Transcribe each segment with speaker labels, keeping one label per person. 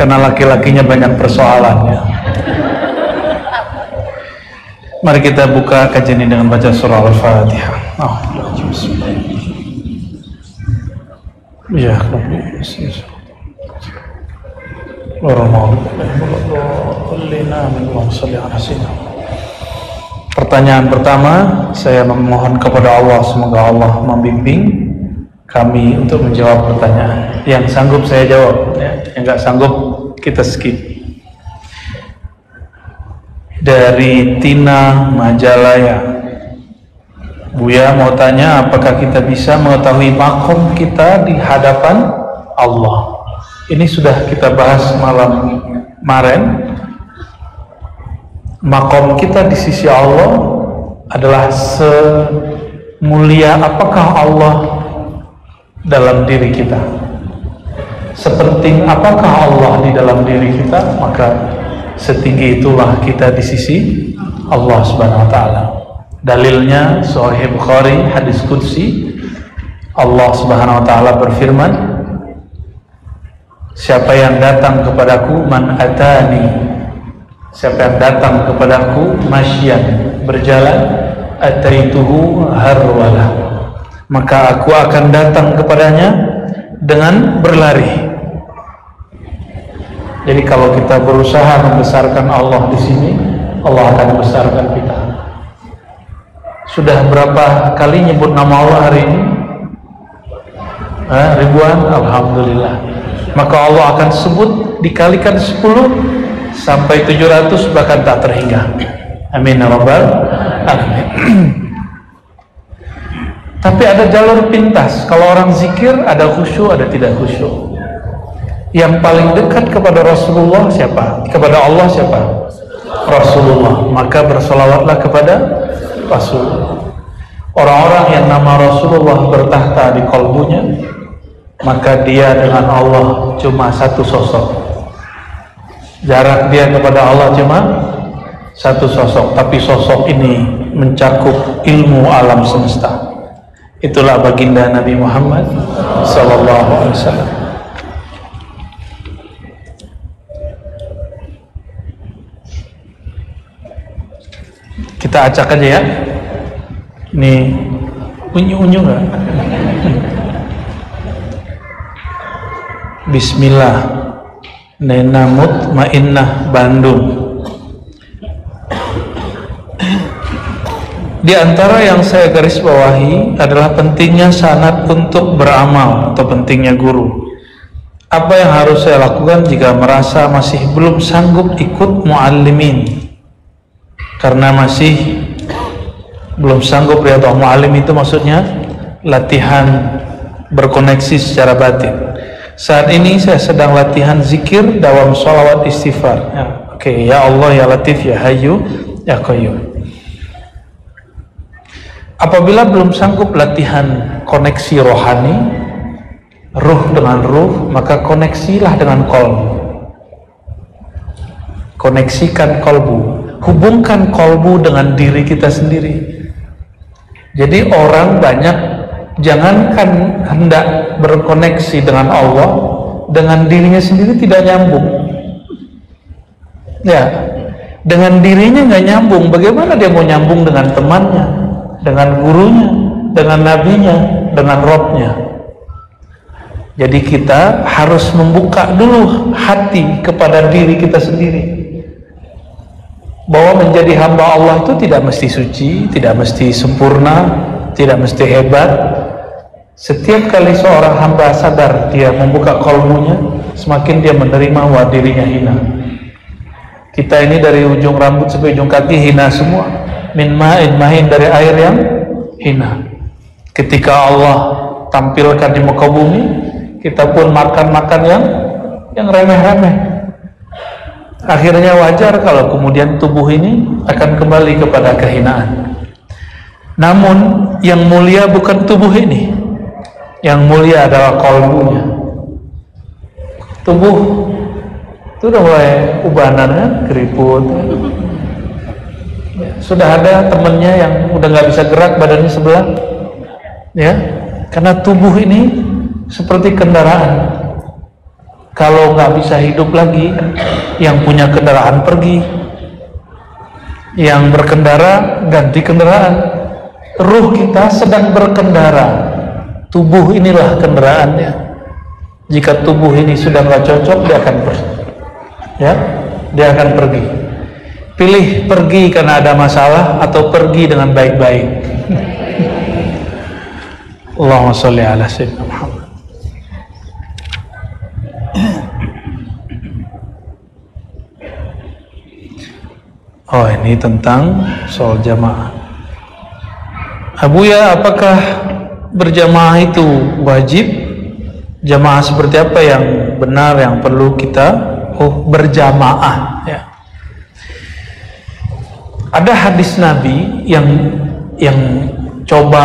Speaker 1: karena laki-lakinya banyak persoalannya. Mari kita buka kajian ini dengan baca surah Al-Fatihah. Ya, pertanyaan pertama, saya memohon kepada Allah, semoga Allah membimbing kami untuk menjawab pertanyaan. Yang sanggup saya jawab, yang nggak sanggup kita skip. Dari Tina Majalaya, Buya mau tanya, apakah kita bisa mengetahui makom kita di hadapan Allah? Ini sudah kita bahas malam kemarin. Makom kita di sisi Allah adalah semulia apakah Allah dalam diri kita, sepenting apakah Allah di dalam diri kita, maka setinggi itulah kita di sisi Allah Subhanahu wa taala. Dalilnya Sahih Bukhari, hadis qudsi, Allah Subhanahu wa taala berfirman, siapa yang datang kepadaku, man atani, siapa yang datang kepadaku masyian, berjalan, ataituhu harwalah, maka aku akan datang kepadanya dengan berlari. Jadi kalau kita berusaha membesarkan Allah di sini, Allah akan membesarkan kita. Sudah berapa kali nyebut nama Allah hari ini? Ribuan, alhamdulillah. Maka Allah akan sebut dikalikan 10 sampai 700 bahkan tak terhingga. Amin ya rabbal alamin. Tapi ada jalur pintas. Kalau orang zikir ada khusyuk, ada tidak khusyuk. Yang paling dekat kepada Rasulullah siapa? Kepada Allah siapa? Rasulullah. Maka bersolawatlah kepada Rasulullah. Orang-orang yang nama Rasulullah bertahta di kalbunya, maka dia dengan Allah cuma satu sosok. Jarak dia kepada Allah cuma satu sosok, tapi sosok ini mencakup ilmu alam semesta. Itulah baginda Nabi Muhammad sallallahu alaihi wasallam. Kita acak aja ya. Ini unyu-unyu nggak? Bismillah, Nena Mutmainnah, Bandung. Di antara yang saya garis bawahi adalah pentingnya sanad untuk beramal atau pentingnya guru. Apa yang harus saya lakukan jika merasa masih belum sanggup ikut muallimin? Karena masih belum sanggup. Riyadhah Mu'allim itu maksudnya latihan berkoneksi secara batin. Saat ini saya sedang latihan zikir, dawam sholawat istighfar. Oke, ya Allah, ya Latif, ya Hayyu, ya Qayyum. Apabila belum sanggup latihan koneksi rohani, ruh dengan ruh, maka koneksilah dengan kolbu. Koneksikan kolbu, hubungkan kolbu dengan diri kita sendiri. Jadi orang banyak jangankan hendak berkoneksi dengan Allah, dengan dirinya sendiri tidak nyambung. Ya, dengan dirinya nggak nyambung, bagaimana dia mau nyambung dengan temannya, dengan gurunya, dengan nabinya, dengan Robnya? Jadi kita harus membuka dulu hati kepada diri kita sendiri, bahwa menjadi hamba Allah itu tidak mesti suci, tidak mesti sempurna, tidak mesti hebat. Setiap kali seorang hamba sadar dia membuka kolbunya, semakin dia menerima bahwa dirinya hina. Kita ini dari ujung rambut sampai ujung kaki hina semua. Min ma'in mahin, dari air yang hina. Ketika Allah tampilkan di muka bumi, kita pun makan-makan yang remeh-remeh. Akhirnya wajar kalau kemudian tubuh ini akan kembali kepada kehinaan. Namun yang mulia bukan tubuh ini, yang mulia adalah kolbunya. Tubuh itu udah mulai ubanan kan, keriput. Sudah ada temennya yang udah nggak bisa gerak badannya sebelah, ya, karena tubuh ini seperti kendaraan. Kalau nggak bisa hidup lagi, yang punya kendaraan pergi, yang berkendara ganti kendaraan. Ruh kita sedang berkendara, tubuh inilah kendaraannya. Jika tubuh ini sudah nggak cocok, dia akan pergi. Ya, dia akan pergi. Pilih pergi karena ada masalah atau pergi dengan baik-baik. Allahumma sholli ala sayyidina Muhammad. Oh, ini tentang soal jamaah. Abuya, apakah berjamaah itu wajib? Jamaah seperti apa yang benar, yang perlu kita berjamaah ya. Ada hadis Nabi yang coba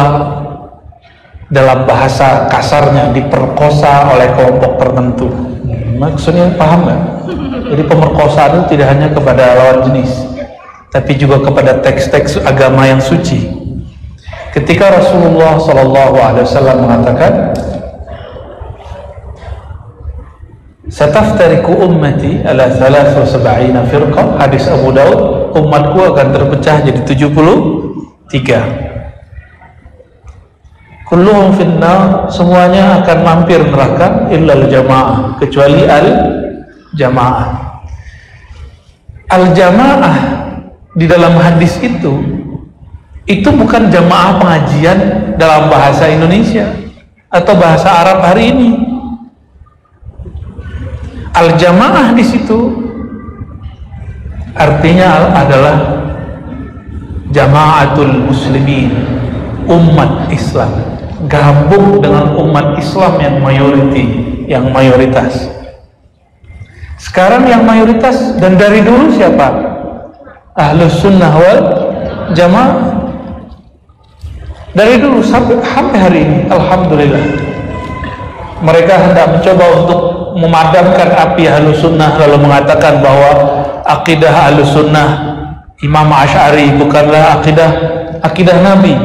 Speaker 1: dalam bahasa kasarnya diperkosa oleh kelompok tertentu. Maksudnya paham nggak? Jadi pemerkosaan itu tidak hanya kepada lawan jenis, tapi juga kepada teks-teks agama yang suci. Ketika Rasulullah SAW mengatakan, "Sataftariku ummati ala 73 firqah," hadis Abu Daud, umatku akan terpecah jadi 73. Kulluhum finnar, semuanya akan mampir neraka illal jamaah, kecuali al-jamaah. Al-jamaah di dalam hadis itu bukan jamaah pengajian dalam bahasa Indonesia atau bahasa Arab hari ini. Al-jamaah di situ artinya adalah jamaatul muslimin, umat Islam, gabung dengan umat Islam yang mayoritas. Sekarang yang mayoritas dan dari dulu siapa? Ahlus sunnah wal jamaah. Dari dulu sampai hari ini, alhamdulillah, mereka hendak mencoba untuk memadamkan api Ahlus Sunnah, lalu mengatakan bahwa akidah Ahlus Sunnah Imam Asy'ari bukanlah akidah Nabi.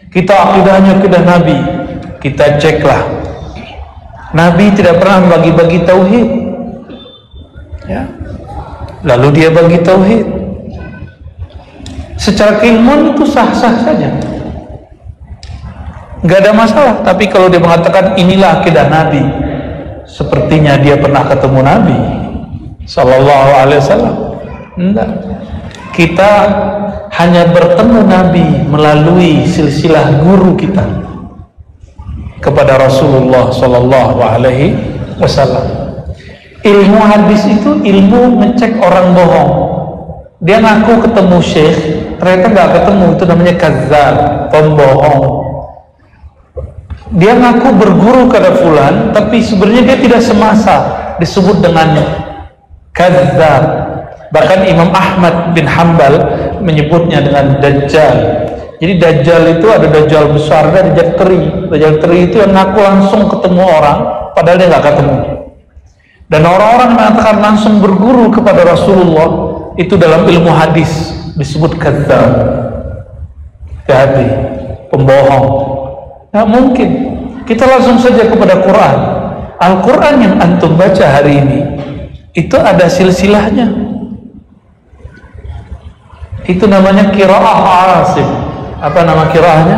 Speaker 1: Kita akidahnya akidah Nabi. Kita ceklah, Nabi tidak pernah bagi-bagi tauhid ya. Lalu dia bagi tauhid. Secara keilmuan itu sah-sah saja, nggak ada masalah. Tapi kalau dia mengatakan inilah akidah Nabi, sepertinya dia pernah ketemu Nabi Sallallahu Alaihi Wasallam. Enggak. Kita hanya bertemu Nabi melalui silsilah guru kita kepada Rasulullah Sallallahu Alaihi Wasallam. Ilmu hadis itu ilmu ngecek orang bohong. Dia ngaku ketemu syekh, ternyata nggak ketemu. Itu namanya kazzab, pembohong. Dia ngaku berguru kepada fulan, tapi sebenarnya dia tidak semasa, disebut dengan kadzdzab. Bahkan Imam Ahmad bin Hanbal menyebutnya dengan dajjal. Jadi dajjal itu ada dajjal besar, ada dajjal teri. Dajjal teri itu yang ngaku langsung ketemu orang, padahal dia nggak ketemu. Dan orang-orang yang mengatakan langsung berguru kepada Rasulullah, itu dalam ilmu hadis disebut kadzdzab, hati-hati, pembohong. Nggak mungkin. Kita langsung saja kepada Quran. Al-Quran yang antum baca hari ini itu ada silsilahnya. Itu namanya qiraah Asim. Apa nama qiraahnya?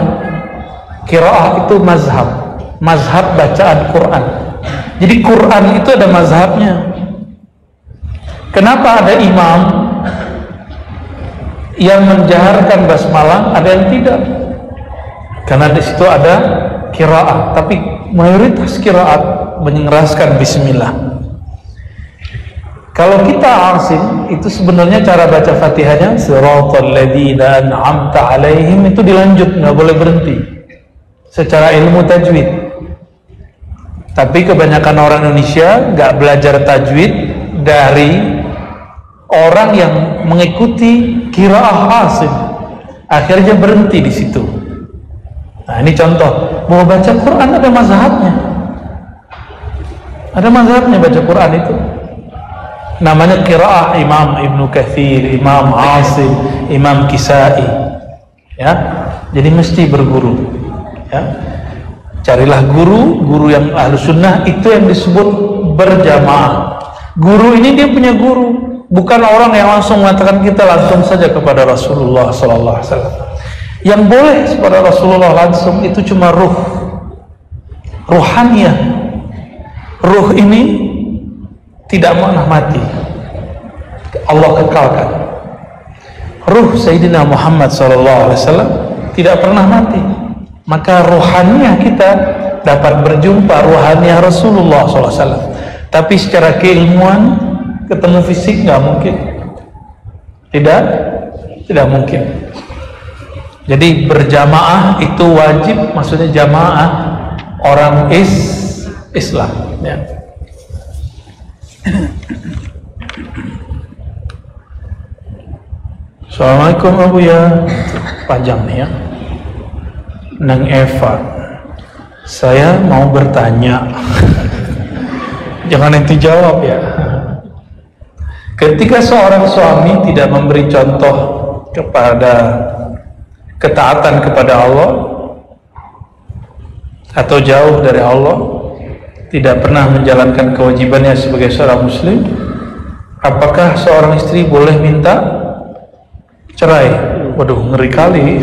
Speaker 1: Qiraah itu mazhab bacaan Quran. Jadi Quran itu ada mazhabnya. Kenapa ada imam yang menjaharkan basmalah, ada yang tidak? Karena di situ ada qiraat, tapi mayoritas qiraat mengeraskan bismillah. Kalau kita asim, itu sebenarnya cara baca Fatihahnya siratal ladzina an'amta alaihim, itu dilanjut, nggak boleh berhenti secara ilmu tajwid. Tapi kebanyakan orang Indonesia nggak belajar tajwid dari orang yang mengikuti qiraah asim, akhirnya berhenti di situ. Nah, ini contoh bahwa baca Quran ada mazhabnya. Ada mazhabnya baca Quran itu. Namanya qiraah Imam Ibnu Katsir, Imam Asim, Imam Kisai. Ya. Jadi mesti berguru. Ya. Carilah guru yang ahlu sunnah, itu yang disebut berjamaah. Guru ini dia punya guru, bukan orang yang langsung mengatakan kita langsung saja kepada Rasulullah sallallahu alaihi wasallam. Yang boleh kepada Rasulullah langsung itu cuma ruhaniyah. Ruh ini tidak pernah mati, Allah kekalkan. Ruh Sayyidina Muhammad sallallahu alaihi wasallam tidak pernah mati, maka ruhaniyah kita dapat berjumpa ruhaniyah Rasulullah sallallahu alaihi wasallam. Tapi secara keilmuan ketemu fisik nggak mungkin, tidak mungkin. Jadi berjamaah itu wajib, maksudnya jamaah orang Islam ya. Assalamualaikum Abu ya, panjang nih ya. Nang Eva, saya mau bertanya. Jangan nanti jawab ya. Ketika seorang suami tidak memberi contoh kepada ketaatan kepada Allah atau jauh dari Allah, tidak pernah menjalankan kewajibannya sebagai seorang muslim, apakah seorang istri boleh minta cerai? Waduh, ngeri kali.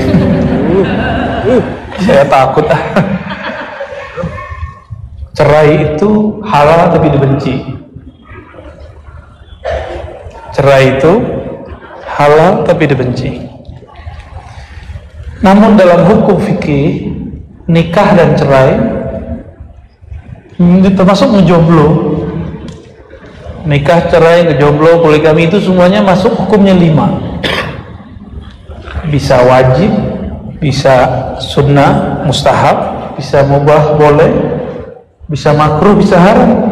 Speaker 1: Saya takut. Cerai itu halal tapi dibenci. Cerai itu halal tapi dibenci. Namun dalam hukum fikih, nikah dan cerai termasuk ngejomblo. Nikah, cerai, ngejomblo, poligami itu semuanya masuk hukumnya 5. Bisa wajib, bisa sunnah, mustahab, bisa mubah, boleh, bisa makruh, bisa haram.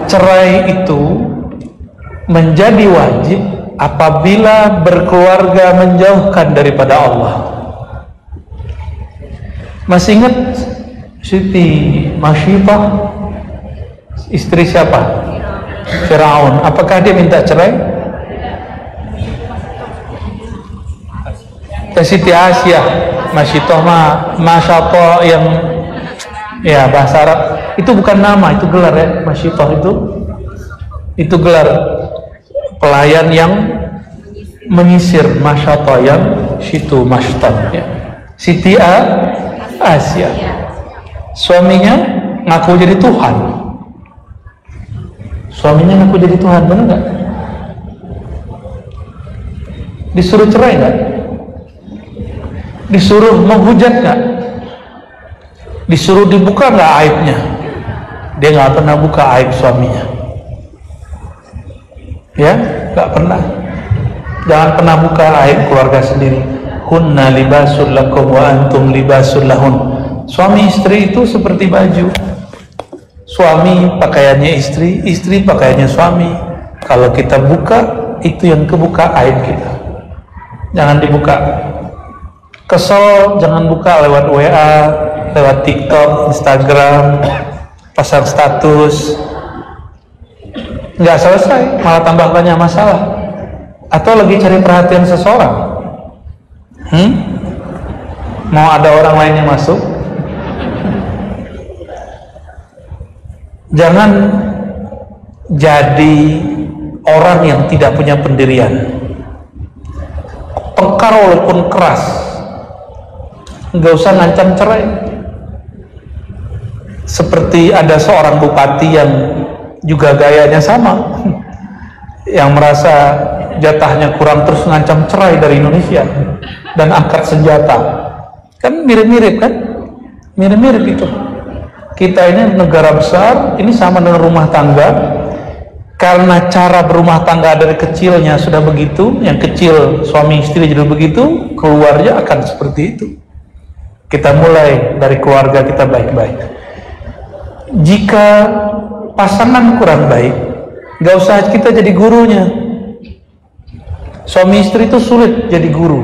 Speaker 1: Cerai itu menjadi wajib apabila berkeluarga menjauhkan daripada Allah. Masih ingat Siti Masyifah, istri siapa? Firaun. Apakah dia minta cerai? Siti Asia, Masyifah Masyatoh yang ya bahasa Arab itu bukan nama, itu gelar ya. Masyifah itu gelar pelayan yang menyisir, Masyatoh yang situ Masyton ya. Siti Asia, suaminya ngaku jadi Tuhan. Suaminya ngaku jadi Tuhan, benar nggak? Disuruh cerai nggak? Disuruh menghujat nggak? Disuruh dibuka nggak aibnya? Dia nggak pernah buka aib suaminya. Ya, nggak pernah. Jangan pernah buka aib keluarga sendiri. Hunna libasul lakum wa antum libasul lahun. Suami istri itu seperti baju. Suami pakaiannya istri, istri pakaiannya suami. Kalau kita buka, itu yang kebuka aib kita. Jangan dibuka. Kesel, jangan buka lewat WA, lewat TikTok, Instagram, pasang status. Nggak selesai, malah tambah banyak masalah. Atau lagi cari perhatian seseorang, mau ada orang lain yang masuk. Jangan jadi orang yang tidak punya pendirian. Tengkar walaupun keras, nggak usah ngancam cerai. Seperti ada seorang bupati yang juga gayanya sama, yang merasa jatahnya kurang terus ngancam cerai dari Indonesia dan angkat senjata. Kan mirip-mirip kan? Mirip-mirip itu. Kita ini negara besar, ini sama dengan rumah tangga. Karena cara berumah tangga dari kecilnya sudah begitu, yang kecil suami istri jadi begitu, keluarnya akan seperti itu. Kita mulai dari keluarga kita baik-baik. Jika pasangan kurang baik, gak usah kita jadi gurunya. Suami istri itu sulit jadi guru,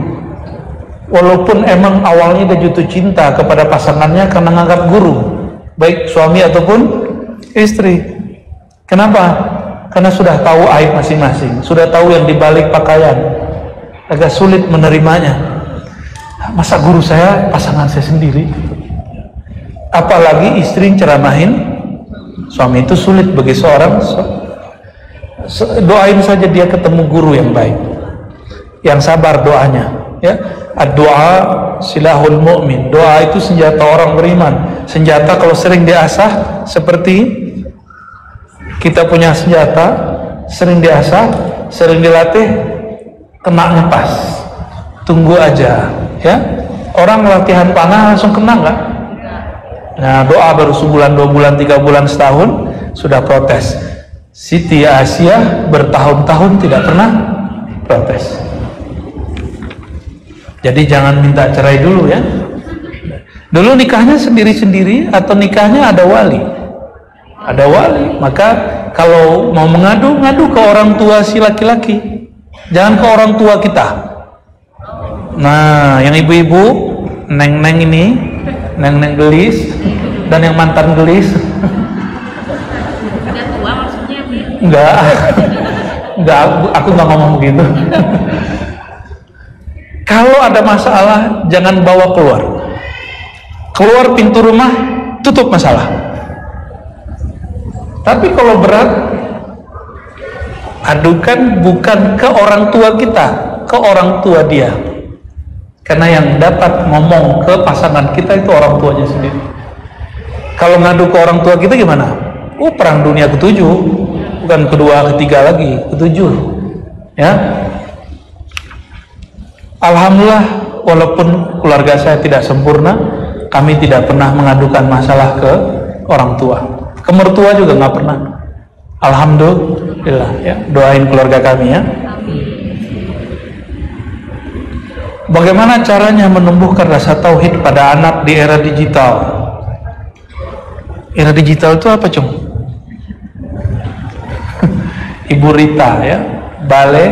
Speaker 1: walaupun emang awalnya dia jatuh cinta kepada pasangannya karena nganggap guru, baik suami ataupun istri. Kenapa? Karena sudah tahu aib masing-masing, sudah tahu yang dibalik pakaian, agak sulit menerimanya. Masa guru saya pasangan saya sendiri? Apalagi istri ceramahin suami, itu sulit bagi seorang. Doain saja dia ketemu guru yang baik, yang sabar doanya, ya. Doa silahul mu'min. Doa itu senjata orang beriman. Senjata kalau sering diasah, seperti kita punya senjata, sering diasah, sering dilatih, kenanya pas. Tunggu aja, ya. Orang latihan panah langsung kena nggak? Nah, doa baru sebulan, 2 bulan, 3 bulan, setahun sudah protes. Siti Asia bertahun-tahun tidak pernah protes. Jadi jangan minta cerai dulu, ya. Dulu nikahnya sendiri-sendiri atau nikahnya ada wali? Ada wali. Maka kalau mau mengadu, ngadu ke orang tua si laki-laki, jangan ke orang tua kita. Nah, yang ibu-ibu, neng-neng ini, neng-neng gelis, dan yang mantan gelis.
Speaker 2: Udah tua maksudnya?
Speaker 1: Enggak, aku nggak ngomong begitu. Kalau ada masalah, jangan bawa keluar. Keluar pintu rumah, tutup masalah. Tapi kalau berat, adukan bukan ke orang tua kita, ke orang tua dia. Karena yang dapat ngomong ke pasangan kita itu orang tuanya sendiri. Kalau ngadu ke orang tua kita gimana? Perang dunia ke-7, bukan kedua, ketiga lagi, ke-7, ya. Alhamdulillah, walaupun keluarga saya tidak sempurna, kami tidak pernah mengadukan masalah ke orang tua. Ke mertua juga nggak pernah. Alhamdulillah, ya. Doain keluarga kami, ya. Bagaimana caranya menumbuhkan rasa tauhid pada anak di era digital? Era digital itu apa, Cung? Ibu Rita, ya. Bale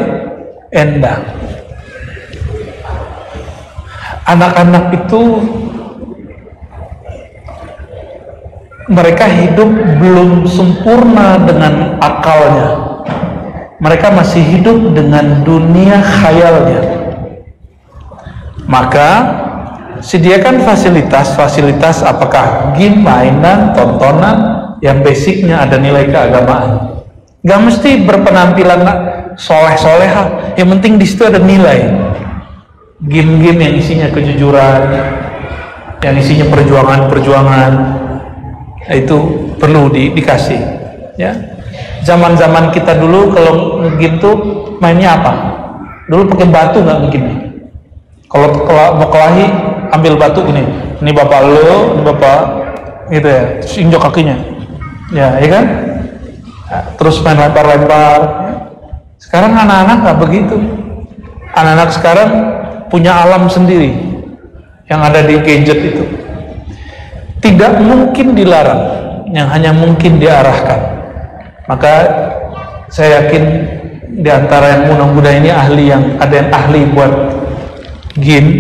Speaker 1: Endah. Anak-anak itu mereka hidup belum sempurna dengan akalnya. Mereka masih hidup dengan dunia khayalnya. Maka sediakan fasilitas apakah game, mainan, tontonan yang basicnya ada nilai keagamaan. Gak mesti berpenampilan soleh-soleha, yang penting di situ ada nilai. Game-game yang isinya kejujuran, yang isinya perjuangan, itu perlu dikasih, ya. Zaman-zaman kita dulu kalau game tuh mainnya apa? Dulu pakai batu nggak begini. Kalau mau kelahi ambil batu ini bapak lo, ini bapak, gitu ya, injok kakinya, ya kan? Terus main lempar-lempar. Sekarang anak-anak nggak begitu. Anak-anak sekarang punya alam sendiri yang ada di gadget itu. Tidak mungkin dilarang, yang hanya mungkin diarahkan. Maka saya yakin di antara yang muda-muda ini ada yang ahli buat game,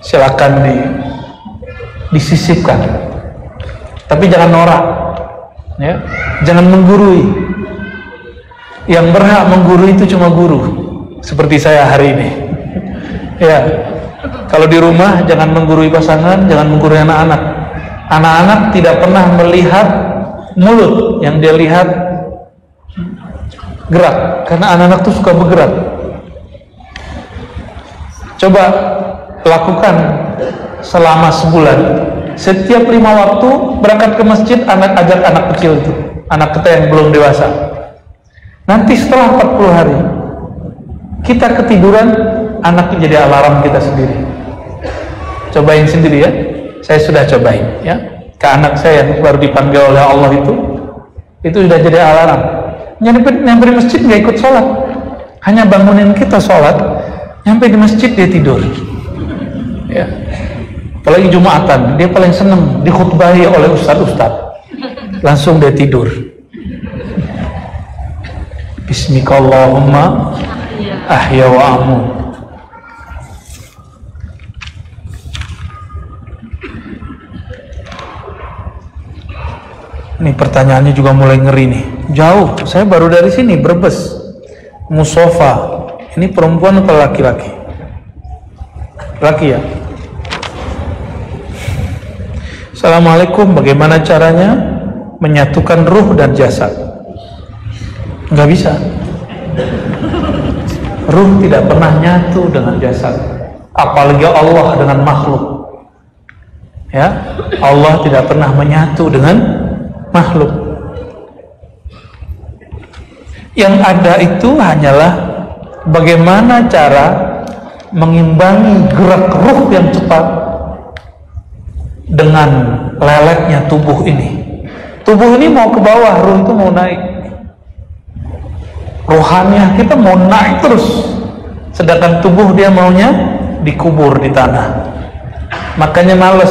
Speaker 1: silakan disisipkan. Tapi jangan norak, ya. Jangan menggurui. Yang berhak menggurui itu cuma guru, seperti saya hari ini. Ya, kalau di rumah jangan menggurui pasangan, jangan menggurui anak-anak. Anak-anak tidak pernah melihat mulut, yang dia lihat gerak, karena anak-anak itu suka bergerak. Coba lakukan selama sebulan. Setiap 5 waktu berangkat ke masjid, ajak anak kecil itu, anak kita yang belum dewasa. Nanti setelah 40 hari kita ketiduran, anak jadi alarm kita sendiri. Cobain sendiri, ya. Saya sudah cobain, ya. Ke anak saya yang baru dipanggil oleh Allah itu sudah jadi alarm. Nyampe di masjid nggak ikut sholat, hanya bangunin kita sholat. Nyampe di masjid dia tidur, ya. Apalagi Jumatan, dia paling seneng dikhutbahi oleh ustadz, langsung dia tidur. Bismikallahumma ahya wa amut. Ini pertanyaannya juga mulai ngeri nih. Jauh, saya baru dari sini, Brebes, Musofa. Ini perempuan atau laki-laki? Laki, ya? Assalamualaikum, bagaimana caranya menyatukan ruh dan jasad? Nggak bisa. Ruh tidak pernah nyatu dengan jasad, apalagi Allah dengan makhluk. Ya, Allah tidak pernah menyatu dengan makhluk. Yang ada itu hanyalah bagaimana cara mengimbangi gerak ruh yang cepat dengan leleknya tubuh ini. Tubuh ini mau ke bawah, ruh itu mau naik. Rohaniah kita mau naik terus, sedangkan tubuh dia maunya dikubur di tanah. Makanya males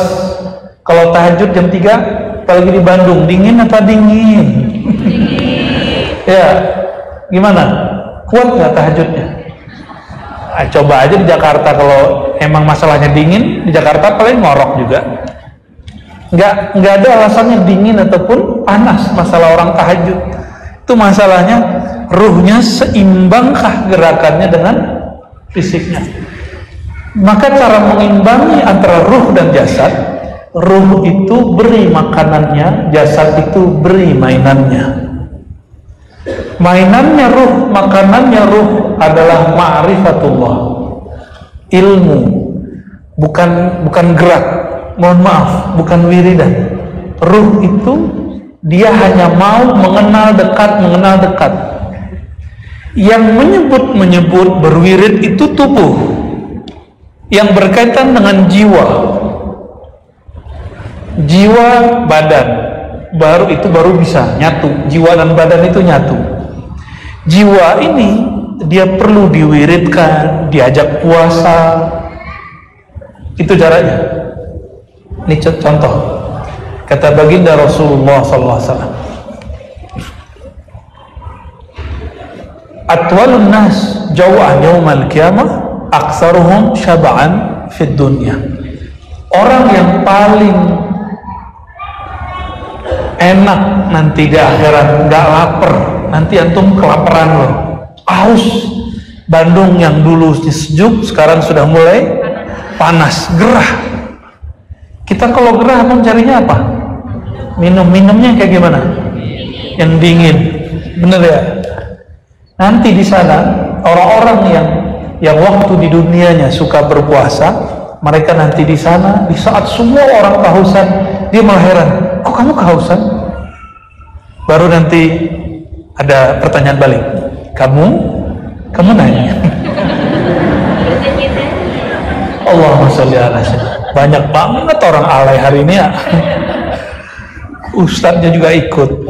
Speaker 1: kalau tahajud jam 3, apalagi di Bandung, dingin atau dingin? Ya, gimana? Kuat nggak tahajudnya? Coba aja di Jakarta, kalau emang masalahnya dingin, di Jakarta paling ngorok juga. Nggak ada alasannya dingin ataupun panas masalah orang tahajud. Itu masalahnya ruhnya seimbangkah gerakannya dengan fisiknya. Maka cara mengimbangi antara ruh dan jasad, ruh itu beri makanannya, jasad itu beri mainannya. Mainannya ruh, makanannya ruh adalah ma'rifatullah, ilmu, bukan gerak. Mohon maaf, bukan wiridan. Ruh itu dia hanya mau mengenal dekat. Yang menyebut berwirid itu tubuh, yang berkaitan dengan jiwa badan, baru bisa nyatu. Jiwa dan badan itu nyatu. Jiwa ini dia perlu diwiridkan, diajak puasa. Itu caranya. Ini contoh. Kata baginda Rasulullah SAW, atwalun nas jaw'an yawmal qiyamah aksaruhum syaba'an fid dunya. Orang yang paling enak nanti di akhirat, nggak lapar. Nanti antum kelaparan loh, haus. Bandung yang dulu sejuk sekarang sudah mulai panas, gerah. Kita kalau gerah mencarinya apa? Minumnya kayak gimana? Yang dingin, bener ya? Nanti di sana orang-orang yang waktu di dunianya suka berpuasa, mereka nanti di sana di saat semua orang kehausan, dia malah heran, kok kamu kehausan? Baru nanti ada pertanyaan balik, kamu nanya. Allahumma sholli ala sayyidina. Banyak banget orang alay hari ini ya. Ustadznya juga ikut.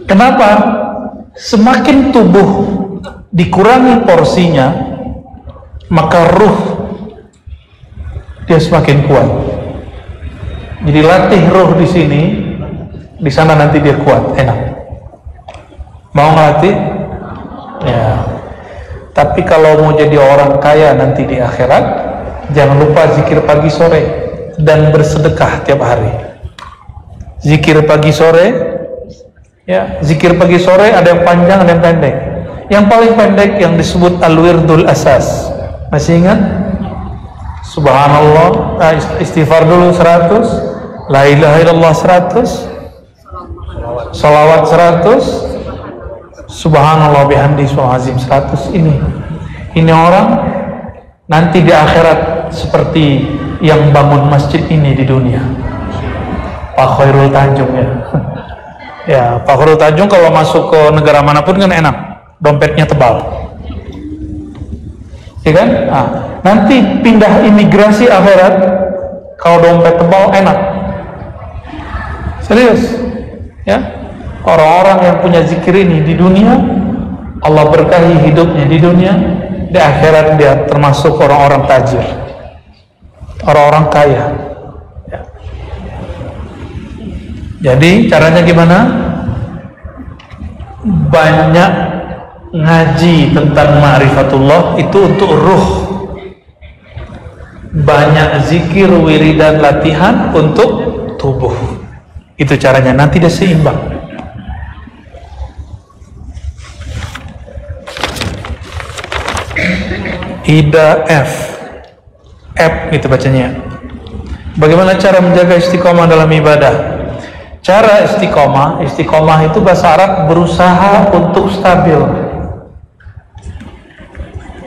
Speaker 1: Kenapa? Semakin tubuh dikurangi porsinya, maka ruh dia semakin kuat. Jadi latih ruh di sini, di sana nanti dia kuat, enak. Mau ngelatih? Ya. Tapi kalau mau jadi orang kaya nanti di akhirat, jangan lupa zikir pagi sore dan bersedekah tiap hari. Zikir pagi sore, ya, zikir pagi sore ada yang panjang, ada yang pendek. Yang paling pendek yang disebut al-wirdul asas. Masih ingat? Subhanallah, istighfar dulu 100, la ilaha illallah 100, salawat 100, subhanallah bihamdi subhanazim 100. Ini orang nanti di akhirat seperti yang bangun masjid ini di dunia, Pak Khairul Tanjung ya. Ya, Pak Khairul Tanjung kalau masuk ke negara manapun kan enak, dompetnya tebal, ya kan? Nah, nanti pindah imigrasi akhirat, kalau dompet tebal enak, serius ya. Orang-orang yang punya zikir ini di dunia, Allah berkahi hidupnya di dunia, di akhirat dia termasuk orang-orang tajir, orang-orang kaya ya. Jadi caranya gimana? Banyak ngaji tentang ma'rifatullah, itu untuk ruh. Banyak zikir, wiridan, latihan untuk tubuh. Itu caranya, nanti dia seimbang. Ida F gitu bacanya. Bagaimana cara menjaga istiqomah dalam ibadah? Cara istiqomah itu bahasa Arab berusaha untuk stabil.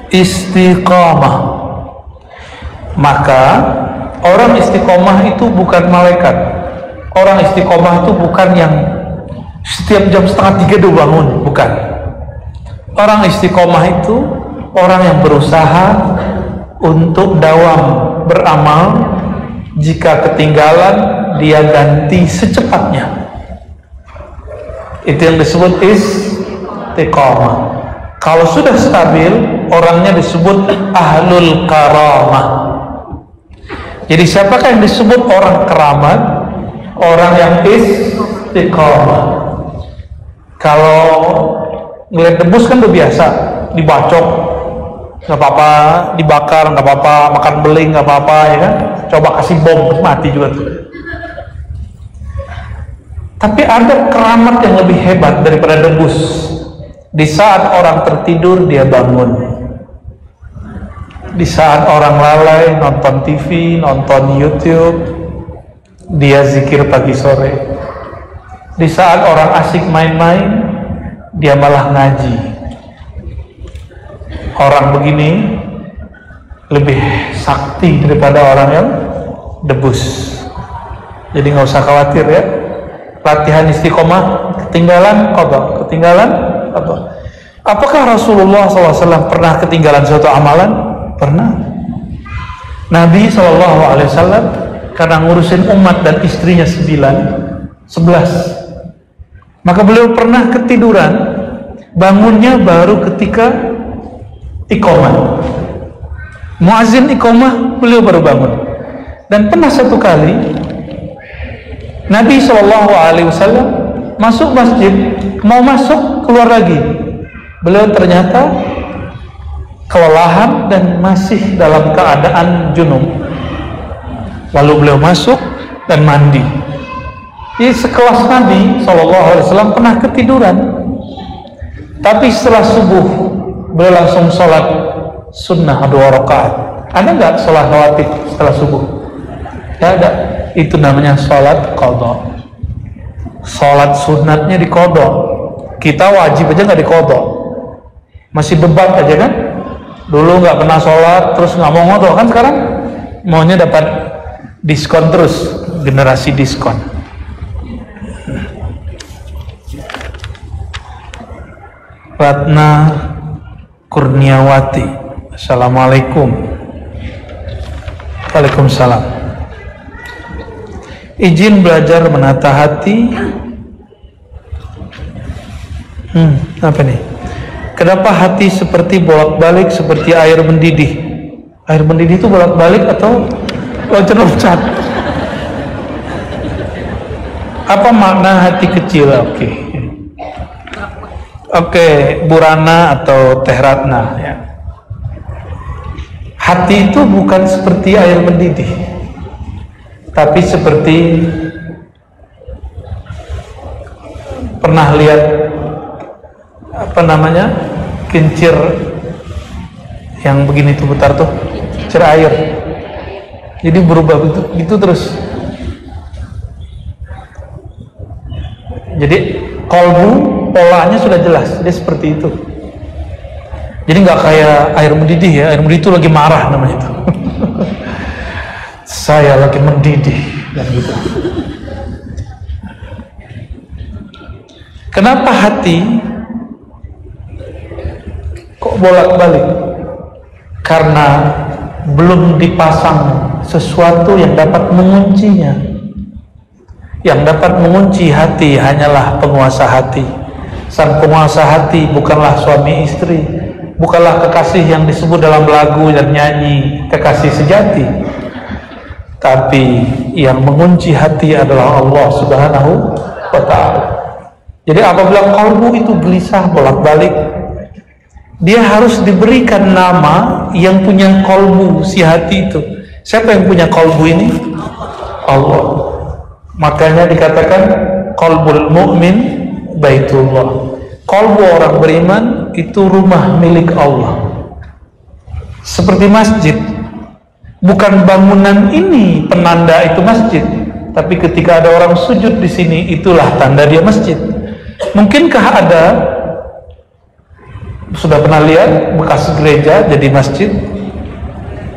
Speaker 1: Istiqomah. Maka orang istiqomah itu bukan malaikat. Orang istiqomah itu bukan yang setiap jam 2:30 dia bangun, bukan. Orang istiqomah itu orang yang berusaha untuk dawam beramal. Jika ketinggalan, dia ganti secepatnya. Itu yang disebut istiqomah. Kalau sudah stabil, orangnya disebut ahlul karamah. Jadi siapakah yang disebut orang keramat? Orang yang istiqomah. Kalau ngeliat debus kan udah biasa, dibacok nggak apa-apa, dibakar nggak apa-apa, makan beling nggak apa-apa, ya kan? Coba kasih bom, mati juga tuh. Tapi ada keramat yang lebih hebat daripada debus. Di saat orang tertidur, dia bangun. Di saat orang lalai, nonton TV, nonton YouTube, dia zikir pagi sore. Di saat orang asik main-main, dia malah ngaji. Orang begini lebih sakti daripada orang yang debus. Jadi nggak usah khawatir ya. Latihan istiqomah, ketinggalan qadha. Apakah Rasulullah SAW pernah ketinggalan suatu amalan? Pernah. Nabi SAW karena ngurusin umat dan istrinya 11, maka beliau pernah ketiduran, bangunnya baru ketika iqamah. Muazin iqamah, beliau baru bangun. Dan pernah satu kali Nabi SAW masuk masjid, mau masuk keluar lagi, beliau ternyata kelelahan dan masih dalam keadaan junub. Lalu beliau masuk dan mandi. Jadi sekelas Nabi SAW pernah ketiduran, tapi setelah subuh beliau langsung sholat sunnah 2 rakaat. Ada nggak sholat rawatib setelah subuh? Ya ada. Itu namanya sholat qadha. Sholat sunatnya di qadha. Kita wajib aja nggak di qadha, masih beban aja kan. Dulu nggak pernah sholat, terus nggak mau qadha kan, sekarang maunya dapat diskon terus, generasi diskon. Ratna Kurniawati, assalamualaikum. Waalaikumsalam. Izin belajar menata hati. Apa nih? Kenapa hati seperti bolak-balik seperti air mendidih? Air mendidih itu bolak-balik atau loncat-loncat? Apa makna hati kecil? Oke, Burana atau Teh Ratna ya. Hati itu bukan seperti air mendidih, tapi seperti, pernah lihat apa namanya, kincir yang begini tuh putar tuh, kincir air. Jadi berubah gitu terus. Jadi kolbu polanya sudah jelas, dia seperti itu. Jadi nggak kayak air mendidih ya. Air mendidih itu lagi marah namanya itu. Saya lagi mendidih dan gitu. Kenapa hati kok bolak-balik? Karena belum dipasang sesuatu yang dapat menguncinya. Yang dapat mengunci hati hanyalah penguasa hati. Sang penguasa hati bukanlah suami istri, bukanlah kekasih yang disebut dalam lagu dan nyanyi kekasih sejati, tapi yang mengunci hati adalah Allah Subhanahu wa ta'ala. Jadi apabila kalbu itu gelisah bolak-balik, dia harus diberikan nama yang punya kalbu si hati itu. Siapa yang punya kalbu ini? Allah. Makanya dikatakan qalbul mu'min baitullah. Qalbu orang beriman itu rumah milik Allah. Seperti masjid. Bukan bangunan ini penanda itu masjid, tapi ketika ada orang sujud di sini, itulah tanda dia masjid. Mungkinkah ada, sudah pernah lihat bekas gereja jadi masjid?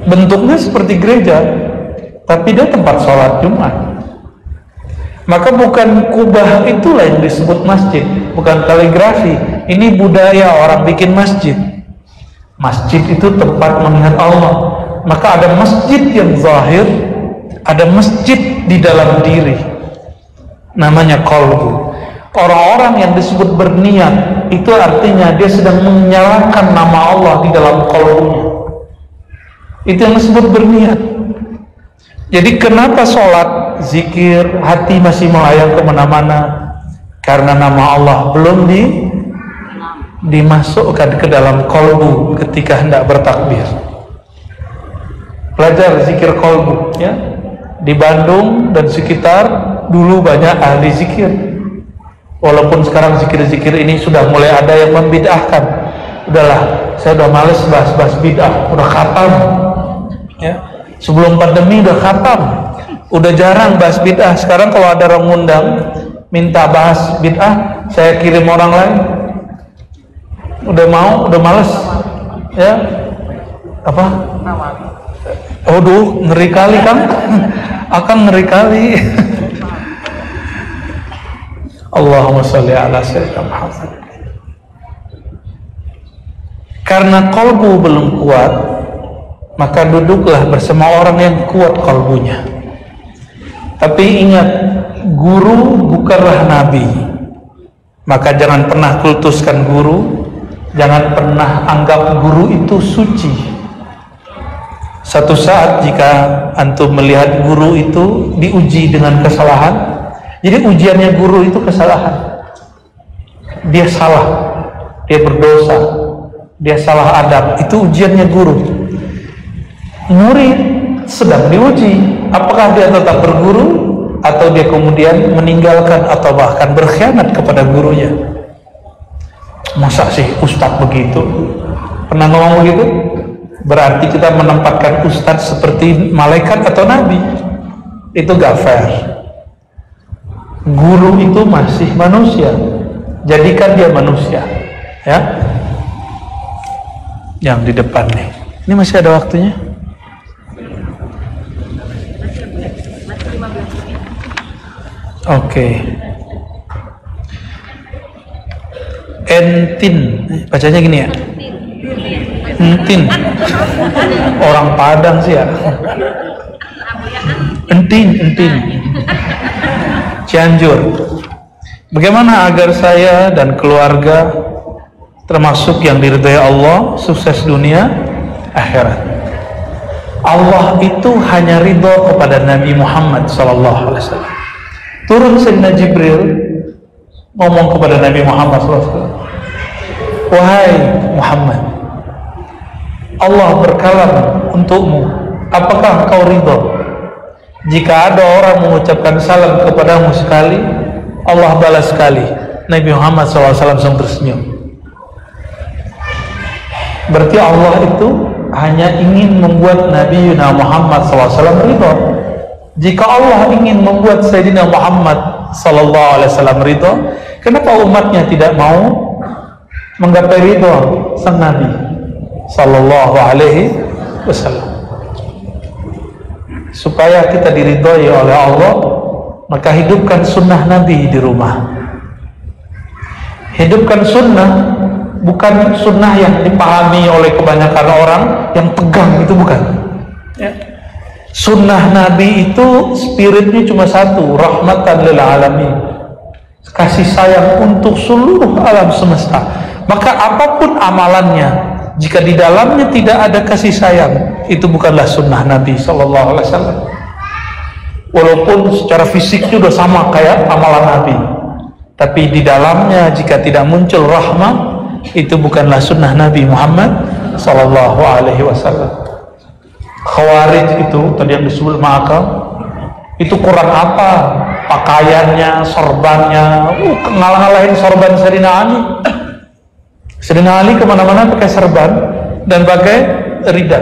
Speaker 1: Bentuknya seperti gereja, tapi dia tempat sholat Jumat. Maka bukan kubah itulah yang disebut masjid, bukan kaligrafi. Ini budaya orang bikin masjid. Masjid itu tempat mengingat Allah. Maka ada masjid yang zahir, ada masjid di dalam diri, namanya qalbu. Orang-orang yang disebut berniat, itu artinya dia sedang menyalakan nama Allah di dalam qalbunya. Itu yang disebut berniat. Jadi kenapa sholat, zikir, hati masih melayang kemana-mana? Karena nama Allah belum dimasukkan ke dalam qalbu ketika hendak bertakbir. Belajar zikir qalbu ya. Di Bandung dan sekitar dulu banyak ahli zikir. Walaupun sekarang zikir-zikir ini sudah mulai ada yang membid'ahkan. Udahlah, saya udah males bahas-bahas bid'ah, udah khatam. Ya. Sebelum pandemi udah khatam. Udah jarang bahas bid'ah. Sekarang kalau ada orang ngundang minta bahas bid'ah, saya kirim orang lain. Udah mau, udah males. Ya. Apa? Aduh, ngeri kali kan? Akan ngeri kali. Allahumma sholli ala sayyidina Muhammad. Karena qalbu belum kuat, maka duduklah bersama orang yang kuat qalbunya. Tapi ingat, guru bukanlah nabi. Maka jangan pernah kultuskan guru, jangan pernah anggap guru itu suci. Satu saat jika antum melihat guru itu diuji dengan kesalahan, jadi ujiannya guru itu kesalahan. Dia salah, dia berdosa, dia salah adab, itu ujiannya guru. Murid sedang diuji, apakah dia tetap berguru atau dia kemudian meninggalkan atau bahkan berkhianat kepada gurunya. Masa sih ustadz begitu? Pernah ngomong begitu? Berarti kita menempatkan ustadz seperti malaikat atau nabi. Itu gak fair. Guru itu masih manusia, jadikan dia manusia ya. Yang di depan nih, ini masih ada waktunya. Oke. Entin, bacanya gini ya. Entin. Orang Padang sih ya. Entin. Cianjur. Bagaimana agar saya dan keluarga termasuk yang diridhai Allah, sukses dunia, akhirat? Allah itu hanya ridho kepada Nabi Muhammad SAW. Turun Sayyidina Jibril ngomong kepada Nabi Muhammad SAW, wahai Muhammad, Allah berkalam untukmu, apakah engkau ridho jika ada orang mengucapkan salam kepadamu sekali, Allah balas sekali? Nabi Muhammad SAW langsung tersenyum. Berarti Allah itu hanya ingin membuat Nabi Muhammad SAW ridho. Jika Allah ingin membuat Sayyidina Muhammad SAW ridho, kenapa umatnya tidak mau menggapai ridho sang Nabi Sallallahu Alaihi Wasallam? Supaya kita diridhoi oleh Allah, maka hidupkan sunnah Nabi di rumah. Hidupkan sunnah, bukan sunnah yang dipahami oleh kebanyakan orang yang tegang, itu bukan ya. Sunnah Nabi itu spiritnya cuma satu, rahmatan lil alamin, kasih sayang untuk seluruh alam semesta. Maka apapun amalannya, jika di dalamnya tidak ada kasih sayang, itu bukanlah sunnah Nabi SAW. Walaupun secara fisiknya sudah sama kayak amalan Nabi, tapi di dalamnya jika tidak muncul rahmah, itu bukanlah sunnah Nabi Muhammad SAW. Khawarij itu tadi yang disebut makam, itu kurang apa? Pakaiannya, sorbannya, ngalah-ngalahin sorban Sayyidina Ali. Sayyidina Ali kemana-mana pakai serban dan pakai ridha.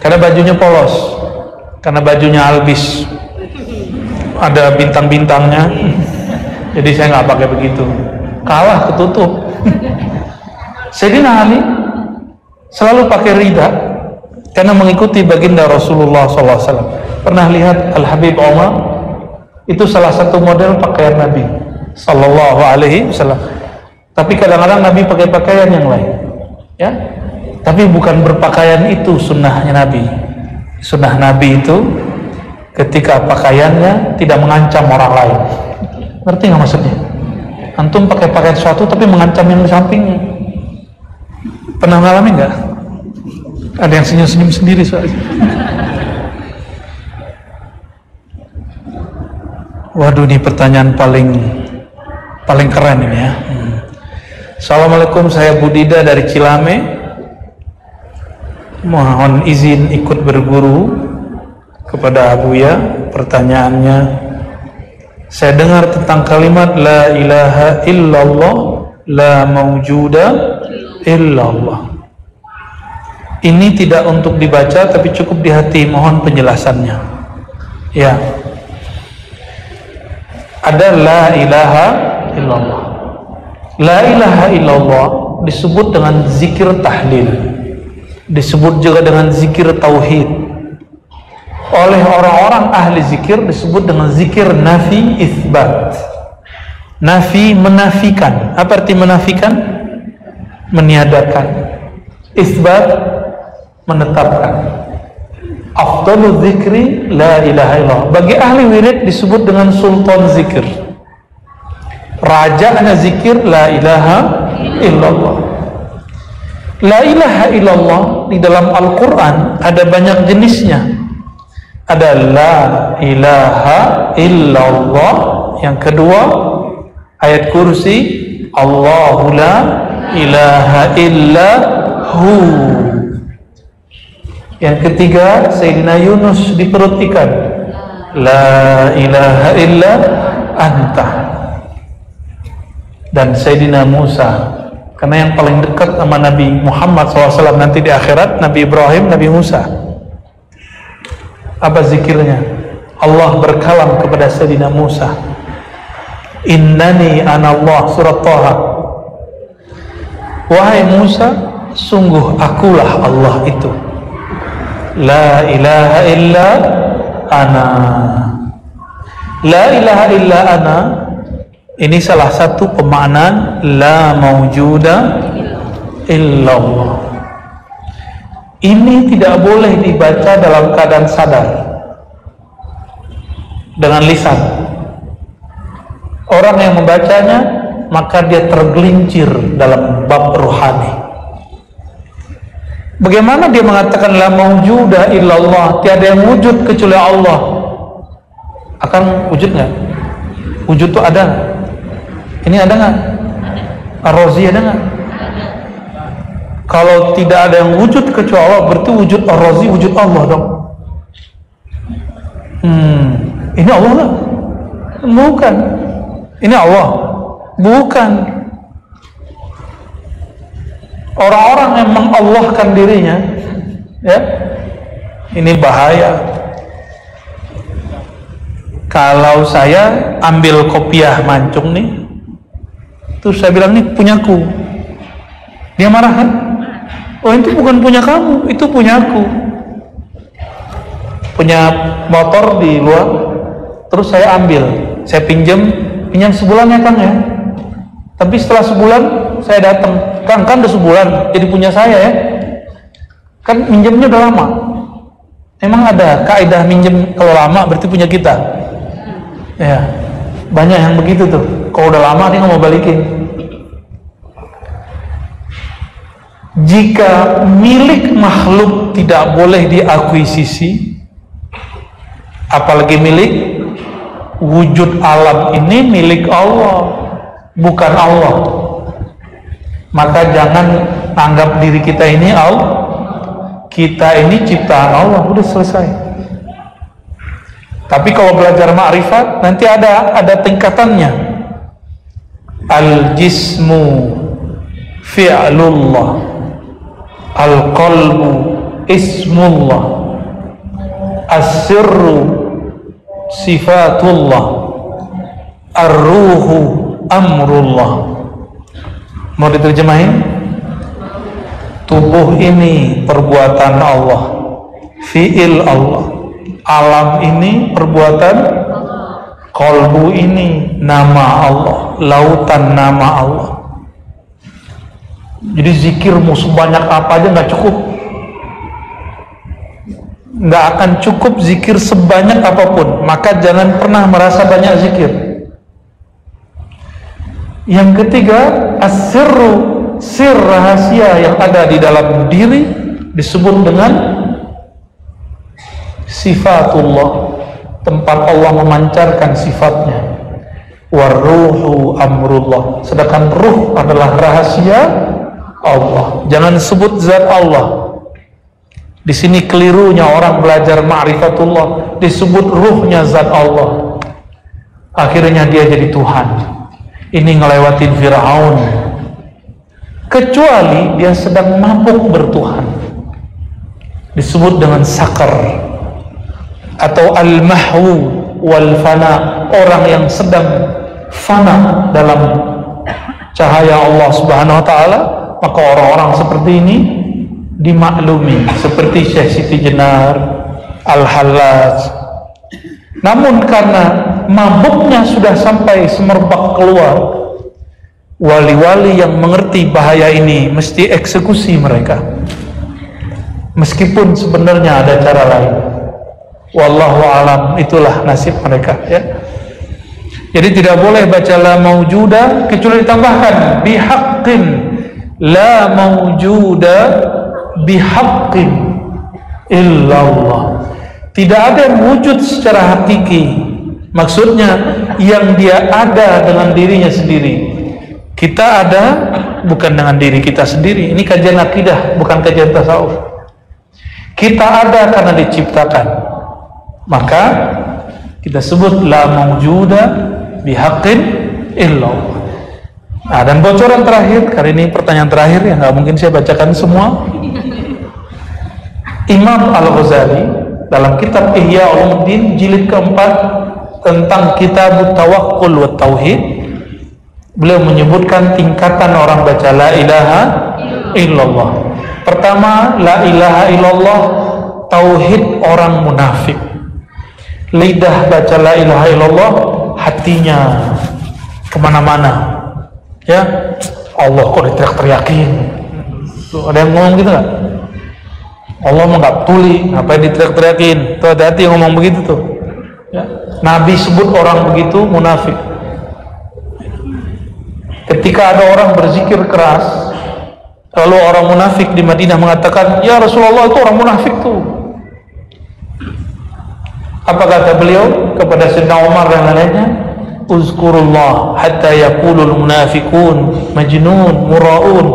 Speaker 1: karena bajunya polos, karena bajunya albis, ada bintang-bintangnya. Jadi saya nggak pakai begitu, kalah ketutup. Sayyidina Ali selalu pakai rida karena mengikuti baginda Rasulullah SAW. Pernah lihat Al Habib Omar? Itu salah satu model pakaian Nabi Sallallahu Alaihi Wasallam. Tapi kadang-kadang Nabi pakai pakaian yang lain, ya. Tapi bukan berpakaian itu sunnahnya Nabi. Sunnah Nabi itu ketika pakaiannya tidak mengancam orang lain. Ngerti nggak maksudnya? Antum pakai pakaian sesuatu tapi mengancam yang di sampingnya. Pernah ngalamin nggak? Ada yang senyum-senyum sendiri soalnya. Waduh, ini pertanyaan paling keren ini ya. Assalamualaikum, saya Budida dari Cilame. Mohon izin ikut berguru kepada Abuya. Pertanyaannya, saya dengar tentang kalimat la ilaha illallah, la mawjuda illallah. Ini tidak untuk dibaca tapi cukup di hati. Mohon penjelasannya. Ya. Ada la ilaha illallah. La ilaha illallah disebut dengan zikir tahlil, disebut juga dengan zikir tauhid. Oleh orang-orang ahli zikir disebut dengan zikir nafi isbat. Nafi menafikan. Apa arti menafikan? Meniadakan. Isbat menetapkan. Afdalul zikri la ilaha illallah. Bagi ahli wirid disebut dengan sultan zikir. Rajanya zikir la ilaha illallah. La ilaha illallah di dalam Al-Quran ada banyak jenisnya. Ada la ilaha illallah. Yang kedua ayat kursi, Allahu la ilaha illa hu. Yang ketiga Sayyidina Yunus di perut ikan, la ilaha illa anta. Dan Sayyidina Musa, karena yang paling dekat sama Nabi Muhammad SAW nanti di akhirat, Nabi Ibrahim, Nabi Musa. Apa zikirnya? Allah berkalam kepada Sayyidina Musa, innani anallah, surat Taha. Wahai Musa, sungguh akulah Allah itu. La ilaha illa ana. La ilaha illa ana. Ini salah satu pemaknaan la mawjuda illallah. Ini tidak boleh dibaca dalam keadaan sadar dengan lisan. Orang yang membacanya maka dia tergelincir dalam bab rohani. Bagaimana dia mengatakan la mawjuda illallah, tiada yang wujud kecuali Allah? Akan wujud nggak? Wujud itu ada. Ini ada nggak? Ar-Razi ada nggak? Kalau tidak ada yang wujud kecuali Allah, berarti wujud Ar-Razi wujud Allah dong. Ini Allah nggak? Bukan. Ini Allah? Bukan. Orang-orang yang mengallahkan dirinya, ya, ini bahaya. Kalau saya ambil kopiah mancung nih, terus saya bilang nih punyaku, dia marah kan? Oh itu bukan punya kamu, itu punyaku. Punya motor di luar, terus saya ambil, saya pinjam sebulan ya Kang ya. Tapi setelah sebulan saya datang, Kang kan udah sebulan jadi punya saya ya. Kan minjemnya udah lama. Emang ada kaidah minjem kalau lama berarti punya kita? Ya, banyak yang begitu tuh. Kalau udah lama dia nggak mau balikin. Jika milik makhluk tidak boleh diakuisisi, apalagi milik wujud alam ini milik Allah, bukan Allah. Maka jangan anggap diri kita ini Allah. Kita ini ciptaan Allah, udah selesai. Tapi kalau belajar ma'rifat nanti ada tingkatannya. Al-jismu fi'lullah, al-qalbu ismullah, as-sirru sifatullah, ar-ruhu amrullah. Mau diterjemahin? Tubuh ini perbuatan Allah, fi'il Allah, alam ini perbuatan, qalbu ini nama Allah, lautan nama Allah. Jadi zikirmu sebanyak apa aja nggak cukup, nggak akan cukup zikir sebanyak apapun. Maka jangan pernah merasa banyak zikir. Yang ketiga, as-sirru, sir rahasia yang ada di dalam diri disebut dengan sifatullah, tempat Allah memancarkan sifatnya. Waruhu amrullah, sedangkan ruh adalah rahasia Allah. Jangan sebut zat Allah. Di sini kelirunya orang belajar ma'rifatullah, disebut ruhnya zat Allah. Akhirnya dia jadi Tuhan. Ini ngelewatin Fir'aun. Kecuali dia sedang mabuk bertuhan, disebut dengan sakar atau al-mahwu wal fana, orang yang sedang fana dalam cahaya Allah Subhanahu wa taala. Maka orang-orang seperti ini dimaklumi, seperti Syekh Siti Jenar, Al-Hallaj. Namun karena mabuknya sudah sampai semerbak keluar, wali-wali yang mengerti bahaya ini mesti eksekusi mereka, meskipun sebenarnya ada cara lain. Wallahu alam, itulah nasib mereka, ya. Jadi tidak boleh baca la maujuda kecuali ditambahkan bihaqqin, la maujuda bihaqqin illallah. Tidak ada yang wujud secara hakiki, maksudnya yang dia ada dengan dirinya sendiri. Kita ada bukan dengan diri kita sendiri. Ini kajian akidah, bukan kajian tasawuf. Kita ada karena diciptakan. Maka kita sebut la maujuda bihaqqin illallah. Nah, dan bocoran terakhir, kali ini pertanyaan terakhir yang nggak mungkin saya bacakan semua. Imam Al-Ghazali dalam kitab Ihya Ulumuddin jilid keempat tentang kitab tawakkul wa tauhid, beliau menyebutkan tingkatan orang baca la ilaha illallah. Pertama, la ilaha illallah tauhid orang munafik. Lidah baca la ilaha illallah, hatinya kemana-mana, ya. Allah kok diteriak-teriakin? Tuh, ada yang ngomong gitu nggak? Allah mah nggak tuli, ngapain diteriak-teriakin? Tuh, hati-hati yang ngomong begitu tuh, ya. Nabi sebut orang begitu munafik. Ketika ada orang berzikir keras, lalu orang munafik di Madinah mengatakan, ya Rasulullah, itu orang munafik tuh. Apa kata beliau kepada Sayyidina Umar dan lainnya? Uzkurullah hatta yaqulul munafiqun majnun muraun.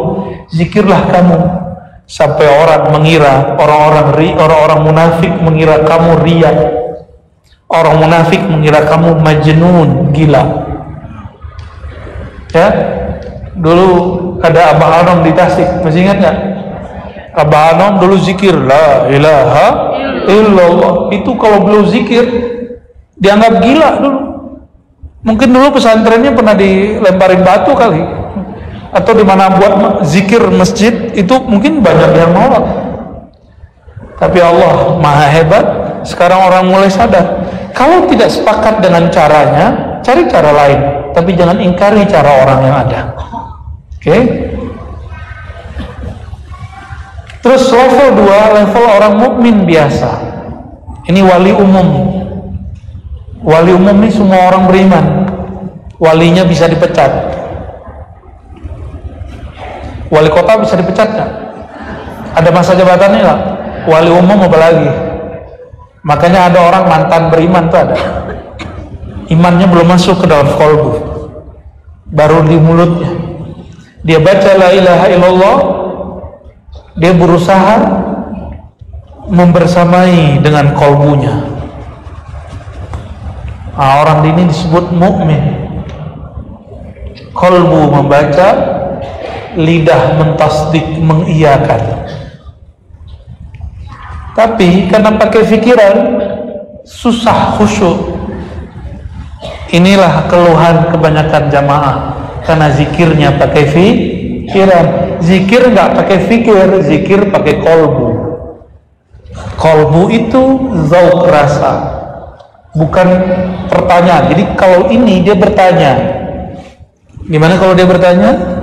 Speaker 1: Zikirlah kamu sampai orang mengira, orang-orang munafik mengira kamu riya. Orang munafik mengira kamu majnun, gila. Ya, dulu ada Abah Anom di Tasik, masih ingat nggak? Abah Anom dulu zikir la ilaha illallah. Itu kalau beliau zikir dianggap gila dulu. Mungkin dulu pesantrennya pernah dilemparin batu kali, atau di mana buat zikir masjid itu mungkin banyak yang nolak. Tapi Allah maha hebat. Sekarang orang mulai sadar, kalau tidak sepakat dengan caranya, cari cara lain, tapi jangan ingkari cara orang yang ada. Oke? Terus level 2, level orang mukmin biasa. Ini wali umum. Wali umum ini semua orang beriman. Walinya bisa dipecat. Wali kota bisa dipecat nggak? Ada masa jabatannya nggak? Wali umum apa lagi? Makanya ada orang mantan beriman tuh ada. Imannya belum masuk ke dalam qalbu, baru di mulutnya. Dia baca la ilaha illallah, dia berusaha membersamai dengan qalbunya. Nah, orang ini disebut mukmin. Qalbu membaca, lidah mentasdik, mengiyakan. Tapi karena pakai pikiran susah khusyuk. Inilah keluhan kebanyakan jamaah karena zikirnya pakai pikiran. Zikir nggak pakai fikir, zikir pakai kolbu. Kolbu itu zauk rasa, bukan pertanyaan. Jadi kalau ini dia bertanya, gimana kalau dia bertanya?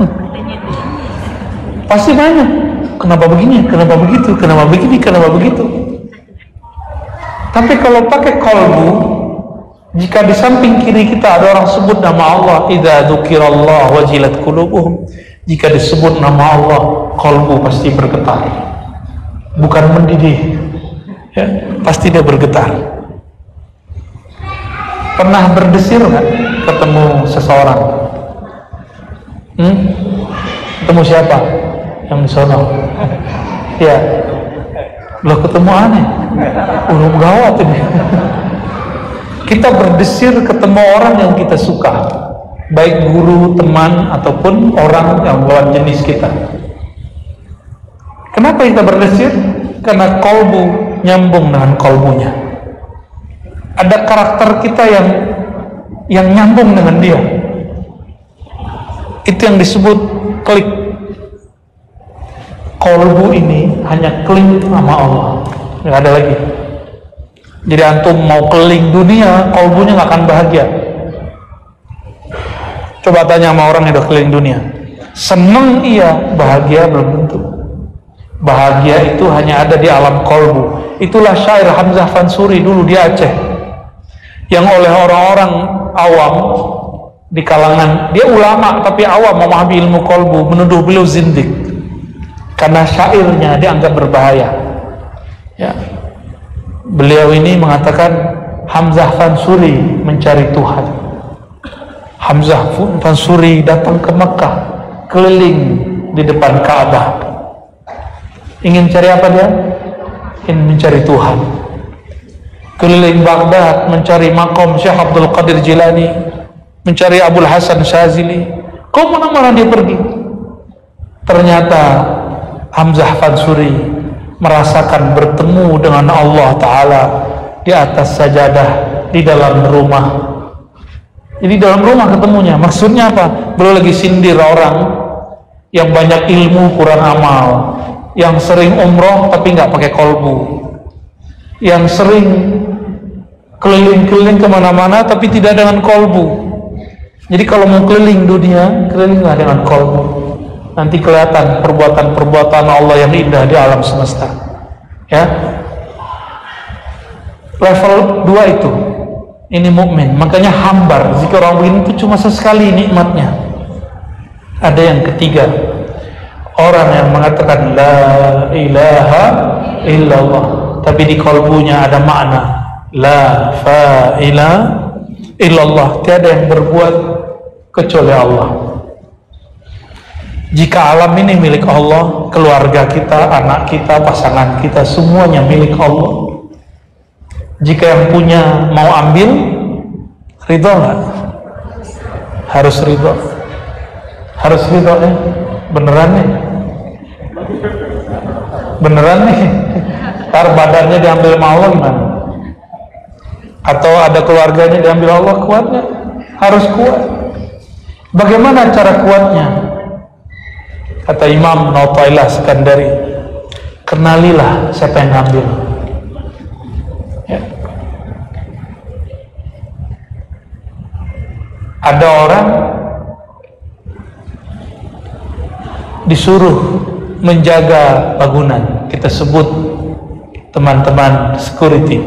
Speaker 1: Pasti banyak. Kenapa begini? Kenapa begitu? Kenapa begini? Kenapa begitu? Tapi kalau pakai kolbu, jika di samping kiri kita ada orang sebut nama Allah, idza dzukirallah wajilat qulubuhum, jika disebut nama Allah, kolbu pasti bergetar. Bukan mendidih, ya, pasti dia bergetar. Pernah berdesir nggak ketemu seseorang? Ketemu siapa? Yang di sono. Ya, lo ketemu aneh. Urung gawat ini. Kita berdesir ketemu orang yang kita suka, baik guru, teman, ataupun orang yang lawan jenis kita. Kenapa kita berdesir? Karena kolbu nyambung dengan kolbunya. Ada karakter kita yang nyambung dengan dia. Itu yang disebut klik. Kolbu ini hanya klik sama Allah, nggak ada lagi. Jadi antum mau keliling dunia, kolbunya nggak akan bahagia. Coba tanya sama orang yang udah keliling dunia, seneng iya, bahagia belum tentu. Bahagia itu hanya ada di alam kolbu. Itulah syair Hamzah Fansuri dulu di Aceh, yang oleh orang-orang awam di kalangan, dia ulama tapi awam memahami ilmu kolbu, menuduh beliau zindik karena syairnya dianggap berbahaya. Ya. Beliau ini mengatakan Hamzah Fansuri mencari Tuhan. Hamzah Fansuri datang ke Mekah, keliling di depan Ka'bah. Ingin cari apa dia? Ingin mencari Tuhan. Keliling Baghdad mencari makom Syekh Abdul Qadir Jilani, mencari Abul Hasan Syazili. Kok mana-mana dia pergi? Ternyata Hamzah Fansuri merasakan bertemu dengan Allah Ta'ala di atas sajadah di dalam rumah. Jadi dalam rumah ketemunya. Maksudnya apa? Beliau lagi sindir orang yang banyak ilmu kurang amal, yang sering umroh tapi nggak pakai kolbu, yang sering keliling-keliling kemana-mana tapi tidak dengan kolbu. Jadi kalau mau keliling dunia, kelilinglah dengan kolbu. Nanti kelihatan perbuatan-perbuatan Allah yang indah di alam semesta. Ya. Level 2 itu. Ini mukmin. Makanya hambar. Jika orang begini itu cuma sesekali nikmatnya. Ada yang ketiga. Orang yang mengatakan la ilaha illallah, tapi di kolbunya ada makna la fa'ila illallah, tiada yang berbuat kecuali Allah. Jika alam ini milik Allah, keluarga kita, anak kita, pasangan kita, semuanya milik Allah. Jika yang punya mau ambil, ridho nggak? Harus ridho. Harus ridho ya? Beneran nih? Beneran nih? Ntar badannya diambil sama Allah gimana? Atau ada keluarganya diambil Allah, kuatnya? Harus kuat. Bagaimana cara kuatnya? Kata Imam Nautailah Skandari, kenalilah siapa yang ngambil. Ya. Ada orang disuruh menjaga bangunan, kita sebut teman-teman security.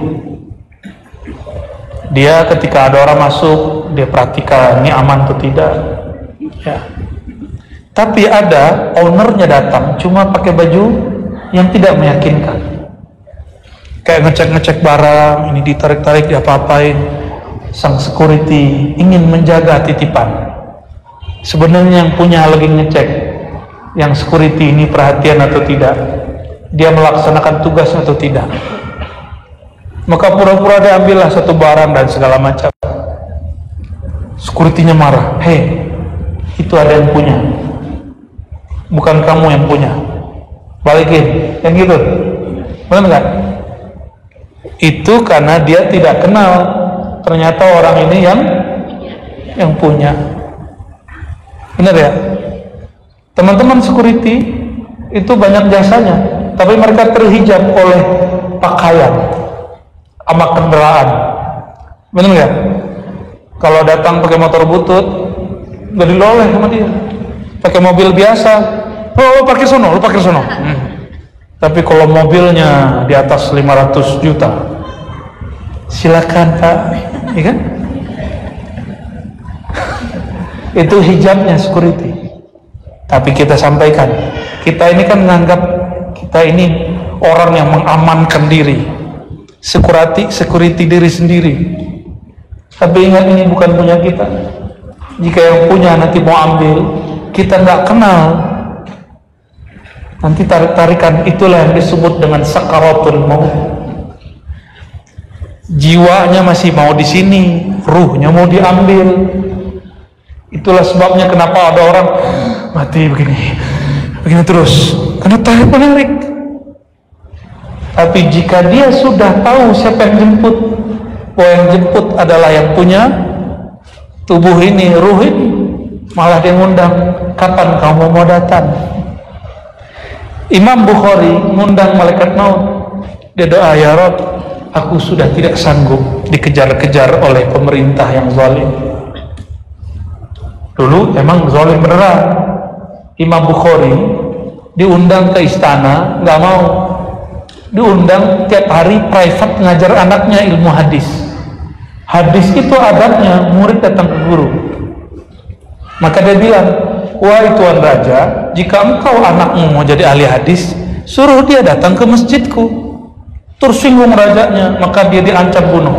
Speaker 1: Dia ketika ada orang masuk, dia perhatikan ini aman atau tidak. Ya. Tapi ada ownernya datang cuma pakai baju yang tidak meyakinkan, kayak ngecek-ngecek barang, ini ditarik-tarik, diapa-apain. Sang security ingin menjaga titipan. Sebenarnya yang punya lagi ngecek yang security ini perhatian atau tidak, dia melaksanakan tugas atau tidak. Maka pura-pura diambillah satu barang dan segala macam. Security-nya marah, hei, itu ada yang punya, bukan kamu yang punya, balikin, yang gitu. Benar nggak? Itu karena dia tidak kenal ternyata orang ini yang punya. Benar ya? Teman-teman security itu banyak jasanya, tapi mereka terhijab oleh pakaian sama kendaraan. Benar nggak? Kalau datang pakai motor butut, gak diloleh sama dia. Pakai mobil biasa, oh parkir sono, lu parkir sono. Tapi kalau mobilnya di atas 500 juta, silakan Pak, ya kan? Itu hijabnya security. Tapi kita sampaikan, kita ini kan menganggap kita ini orang yang mengamankan diri, security diri sendiri. Tapi ingat, ini bukan punya kita. Jika yang punya nanti mau ambil, kita nggak kenal, nanti tarik-tarikan. Itulah yang disebut dengan sakaratul maut. Jiwanya masih mau di sini, ruhnya mau diambil. Itulah sebabnya kenapa ada orang mati begini terus, karena tarik menarik. Tapi jika dia sudah tahu siapa yang jemput, bahwa yang jemput adalah yang punya tubuh ini, ruh ini, malah dia ngundang, kapan kamu mau datang? Imam Bukhari ngundang malaikat maut. Dia doa, ya Rabb, aku sudah tidak sanggup dikejar-kejar oleh pemerintah yang zalim. Dulu emang zalim beneran. Imam Bukhari diundang ke istana, nggak mau. Diundang tiap hari private ngajar anaknya ilmu hadis. Hadis itu adabnya murid datang ke guru. Maka dia bilang, wahai Tuan Raja, jika engkau anakmu mau jadi ahli hadis, suruh dia datang ke masjidku. Tersinggung rajanya, maka dia diancam bunuh.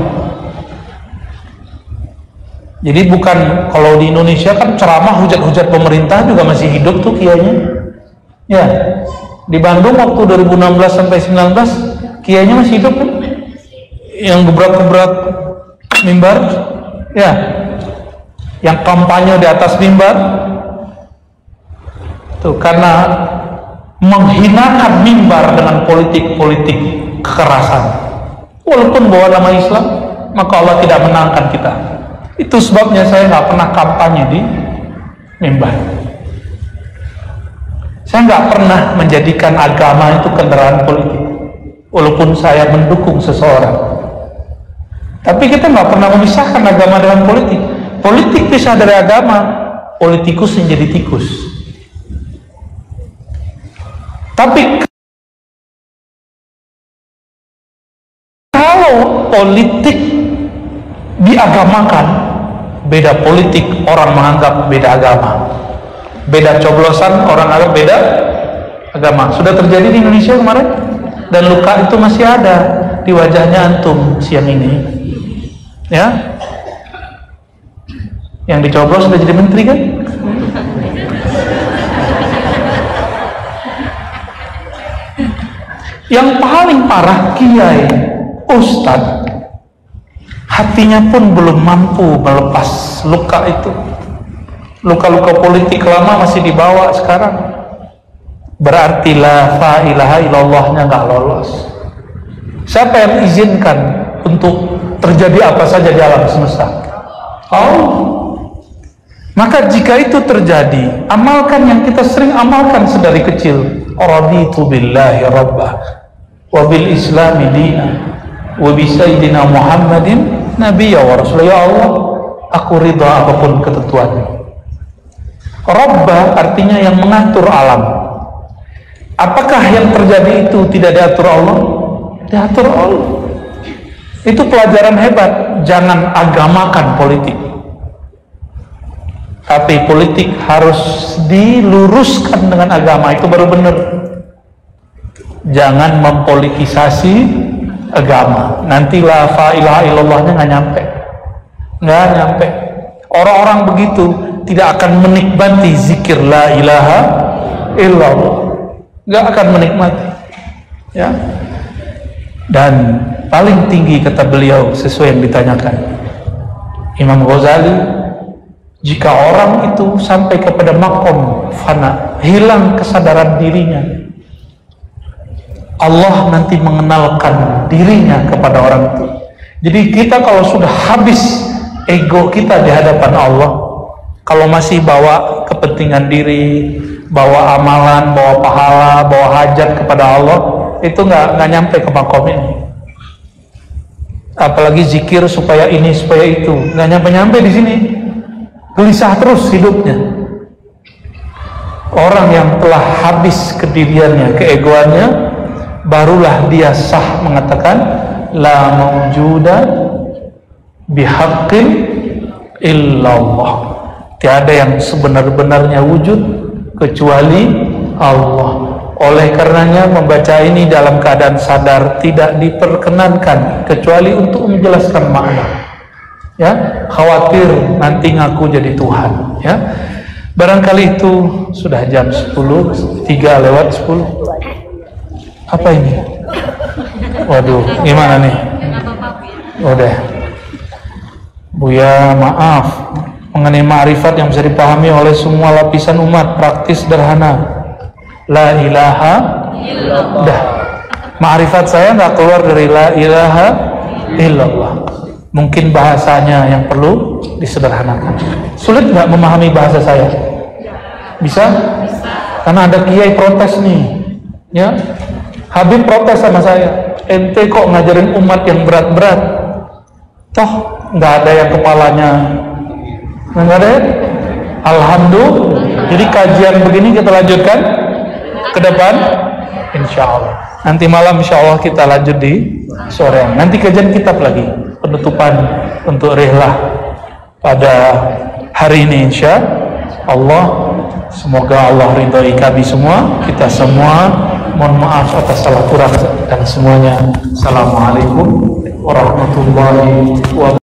Speaker 1: Jadi bukan, kalau di Indonesia kan ceramah hujat-hujat pemerintah juga masih hidup tuh kiainya. Ya, di Bandung waktu 2016 sampai 19 kiainya masih hidup kan? Yang gebrak-gebrak mimbar, ya, yang kampanye di atas mimbar, tuh karena menghinakan mimbar dengan politik-politik kekerasan. Walaupun bawa nama Islam, maka Allah tidak menangkan kita. Itu sebabnya saya nggak pernah kampanye di mimbar. Saya nggak pernah menjadikan agama itu kendaraan politik, walaupun saya mendukung seseorang. Tapi kita nggak pernah memisahkan agama dengan politik. Politik pisah dari agama, politikus menjadi tikus. Tapi kalau politik diagamakan, beda politik orang menganggap beda agama, beda coblosan orang anggap beda agama. Sudah terjadi di Indonesia kemarin, dan luka itu masih ada di wajahnya antum siang ini, ya. Yang dicoblos sudah jadi menteri kan? Yang paling parah kiai, ustadz, hatinya pun belum mampu melepas luka itu. Luka-luka politik lama masih dibawa sekarang. Berarti la ilaha illallahnya nggak lolos. Siapa yang izinkan untuk terjadi apa saja di alam semesta? Allah. Maka jika itu terjadi, amalkan yang kita sering amalkan sedari kecil. Raditu billahi rabbah wa bil islami dina wa bi sayyidina Muhammadin nabiyya wa rasulullah. Ya Allah, aku ridha apapun ketentuanmu. Rabbah artinya yang mengatur alam. Apakah yang terjadi itu tidak diatur Allah? Diatur Allah. Itu pelajaran hebat. Jangan agamakan politik. Tapi politik harus diluruskan dengan agama, itu baru benar. Jangan mempolitisasi agama. Nanti la ilaha illallahnya nggak nyampe. Orang-orang begitu tidak akan menikmati zikir la ilaha illallah, nggak akan menikmati, ya. Dan paling tinggi kata beliau sesuai yang ditanyakan Imam Ghazali, jika orang itu sampai kepada makom fana, hilang kesadaran dirinya, Allah nanti mengenalkan dirinya kepada orang itu. Jadi kita kalau sudah habis ego kita di hadapan Allah, kalau masih bawa kepentingan diri, bawa amalan, bawa pahala, bawa hajat kepada Allah, itu nggak nyampe ke makom ini. Apalagi zikir supaya ini supaya itu, nggak nyampe di sini, gelisah terus hidupnya. Orang yang telah habis kediriannya, keegoannya, barulah dia sah mengatakan la mawjuda bihaqqin illallah, tiada yang sebenar-benarnya wujud kecuali Allah. Oleh karenanya membaca ini dalam keadaan sadar tidak diperkenankan kecuali untuk menjelaskan makna. Ya, khawatir nanti ngaku jadi Tuhan. Ya, barangkali itu sudah jam 10, 3 lewat 10. Apa ini? Waduh, gimana nih? Udah, Buya maaf, mengenai ma'rifat yang bisa dipahami oleh semua lapisan umat, praktis sederhana. La ilaha illallah. Dah, ma'rifat saya nggak keluar dari la ilaha illallah. Mungkin bahasanya yang perlu disederhanakan. Sulit nggak memahami bahasa saya? Bisa? Karena ada kiai protes nih, ya. Habib protes sama saya. Ente kok ngajarin umat yang berat-berat? Toh nggak ada yang kepalanya, nggak ada ya? Alhamdulillah. Jadi kajian begini kita lanjutkan ke depan, insya Allah. Nanti malam insya Allah kita lanjut di sore. Nanti kajian kitab lagi, penutupan untuk rihlah pada hari ini insya Allah. Semoga Allah ridhoi kami semua, kita semua. Mohon maaf atas salah kurang dan semuanya. Assalamualaikum warahmatullahi wabarakatuh.